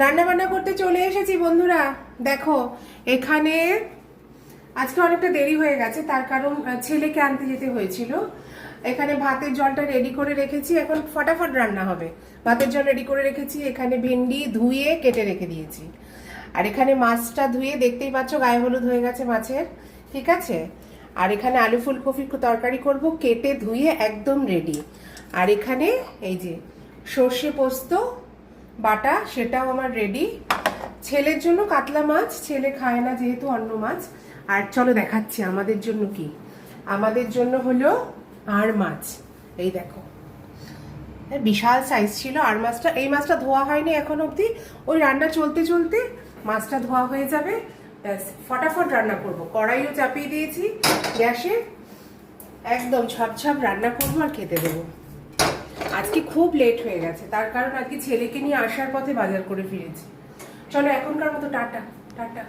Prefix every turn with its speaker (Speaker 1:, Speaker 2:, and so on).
Speaker 1: রান্না বান্না করতে চলে এসেছি বন্ধুরা। দেখো এখানে আজকে অনেকটা দেরি হয়ে গেছে, তার কারণ ছেলেকে আনতে যেতে হয়েছিল। এখানে ভাতের জলটা রেডি করে রেখেছি, এখন ফটাফট রান্না হবে। ভাতের জল রেডি করে রেখেছি, এখানে ভেন্ডি ধুয়ে কেটে রেখে দিয়েছি। আর এখানে মাছটা ধুয়ে দেখতেই পাচ্ছ গায়ে হলুদ হয়ে গেছে মাছের, ঠিক আছে। আর এখানে আলু ফুলকপি তরকারি করব, কেটে ধুয়ে একদম রেডি। আর এখানে এই যে সর্ষে পোস্ত বাটা, সেটাও আমার রেডি। ছেলের জন্য কাতলা মাছ, ছেলে খায় না যেহেতু অন্য মাছ। আর চলো দেখাচ্ছি আমাদের জন্য কি। আমাদের জন্য হলো আর মাছ, এই দেখো বিশাল সাইজ ছিল আর মাছটা। এই মাছটা ধোয়া হয়নি এখন অবধি, ওই রান্না চলতে চলতে মাছটা ধোয়া হয়ে যাবে, ব্যাস ফটাফট রান্না করব। কড়াইও চাপিয়ে দিয়েছি গ্যাসে, একদম ছপছপ রান্না করবো আর খেতে দেবো। আজকে খুব লেট হয়ে গেছে, তার কারণ আজকে ছেলেকে নিয়ে আসার পথে বাজার করে ফিরেছি। চলো এখনকার মতো টাটা টাটা।